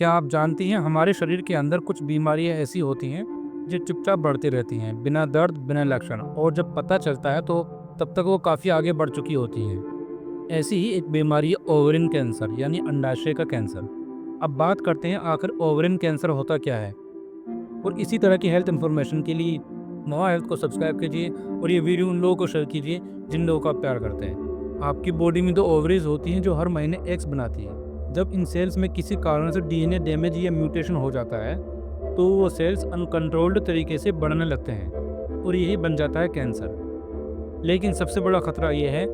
क्या आप जानती हैं हमारे शरीर के अंदर कुछ बीमारियां ऐसी होती हैं जो चुपचाप बढ़ती रहती हैं बिना दर्द बिना लक्षण और जब पता चलता है तो तब तक वो काफ़ी आगे बढ़ चुकी होती हैं। ऐसी ही एक बीमारी है ओवरिन कैंसर यानी अंडाशय का कैंसर। अब बात करते हैं आखिर ओवरिन कैंसर होता क्या है। और इसी तरह की हेल्थ इन्फॉर्मेशन के लिए नवा हेल्थ को सब्सक्राइब कीजिए और ये वीडियो उन लोगों को शेयर कीजिए जिन लोगों का प्यार करते हैं। आपकी बॉडी में दो ओवरीज होती हैं जो हर महीने एग्स बनाती है। जब इन सेल्स में किसी कारण से डीएनए डैमेज या म्यूटेशन हो जाता है तो वो सेल्स अनकंट्रोल्ड तरीके से बढ़ने लगते हैं और यही बन जाता है कैंसर। लेकिन सबसे बड़ा खतरा ये है,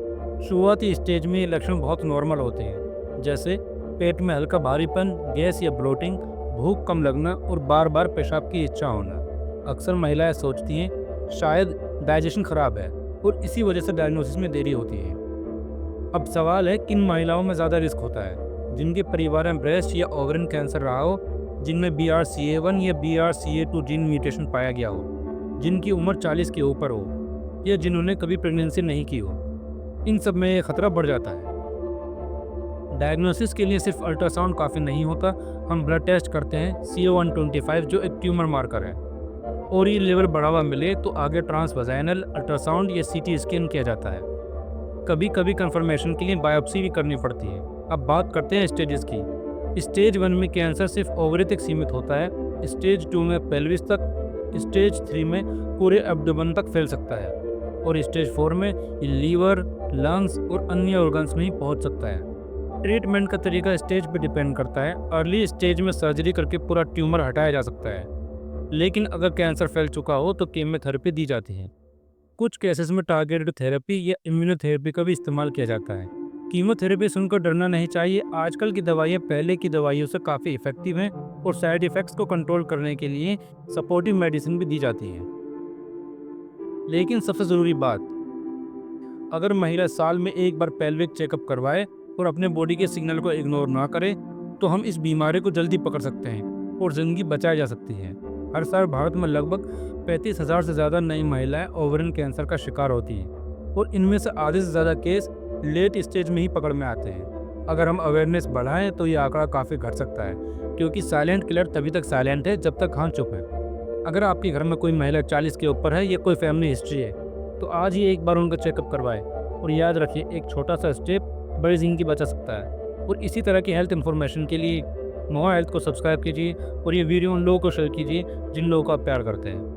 शुरुआती स्टेज में ये लक्षण बहुत नॉर्मल होते हैं, जैसे पेट में हल्का भारीपन, गैस या ब्लोटिंग, भूख कम लगना और बार बार पेशाब की इच्छा होना। अक्सर महिलाएं सोचती हैं शायद डाइजेशन खराब है और इसी वजह से डायग्नोसिस में देरी होती है। अब सवाल है किन महिलाओं में ज़्यादा रिस्क होता है, जिनके परिवार में ब्रेस्ट या ओवरिन कैंसर रहा हो, जिनमें BRCA1 या BRCA2 जीन म्यूटेशन पाया गया हो, जिनकी उम्र 40 के ऊपर हो या जिन्होंने कभी प्रेगनेंसी नहीं की हो। इन सब में ये खतरा बढ़ जाता है। डायग्नोसिस के लिए सिर्फ अल्ट्रासाउंड काफ़ी नहीं होता, हम ब्लड टेस्ट करते हैं CO125 जो एक ट्यूमर मार्कर है, और ये लेवल बढ़ा हुआ मिले तो आगे ट्रांसवजाइनल अल्ट्रासाउंड या CT स्कैन किया जाता है। कभी कभी कंफर्मेशन के लिए बायोप्सी भी करनी पड़ती है। अब बात करते हैं स्टेजेस की। स्टेज 1 में कैंसर सिर्फ ओवरी तक सीमित होता है, स्टेज 2 में पेल्विस तक, स्टेज 3 में पूरे एब्डोमेन तक फैल सकता है और स्टेज 4 में ये लीवर, लंग्स और अन्य ऑर्गन्स में ही पहुंच सकता है। ट्रीटमेंट का तरीका स्टेज पे डिपेंड करता है। अर्ली स्टेज में सर्जरी करके पूरा ट्यूमर हटाया जा सकता है, लेकिन अगर कैंसर फैल चुका हो तो कीमोथेरेपी दी जाती है। कुछ केसेस में टारगेटेड थेरेपी या इम्यूनोथेरेपी का भी इस्तेमाल किया जाता है। कीमोथेरेपी सुनकर डरना नहीं चाहिए, आजकल की दवाइयाँ पहले की दवाइयों से काफ़ी इफेक्टिव हैं और साइड इफ़ेक्ट्स को कंट्रोल करने के लिए सपोर्टिव मेडिसिन भी दी जाती है। लेकिन सबसे ज़रूरी बात, अगर महिला साल में एक बार पेल्विक चेकअप करवाए और अपने बॉडी के सिग्नल को इग्नोर ना करे तो हम इस बीमारी को जल्दी पकड़ सकते हैं और ज़िंदगी बचाई जा सकती है। हर साल भारत में लगभग 35,000 से ज़्यादा नई महिलाएं ओवरिन कैंसर का शिकार होती हैं और इनमें से आधे से ज़्यादा केस लेट स्टेज में ही पकड़ में आते हैं। अगर हम अवेयरनेस बढ़ाएं तो ये आंकड़ा काफ़ी घट सकता है, क्योंकि साइलेंट किलर तभी तक साइलेंट है जब तक हम चुप है। अगर आपके घर में कोई महिला 40 के ऊपर है या कोई फैमिली हिस्ट्री है तो आज ही एक बार उनका चेकअप करवाएं और याद रखिए एक छोटा सा स्टेप बड़ी जिंदगी बचा सकता है। और इसी तरह की हेल्थ इन्फॉर्मेशन के लिए नवा हेल्थ को सब्सक्राइब कीजिए और ये वीडियो उन लोगों को शेयर कीजिए जिन लोगों को आप प्यार करते हैं।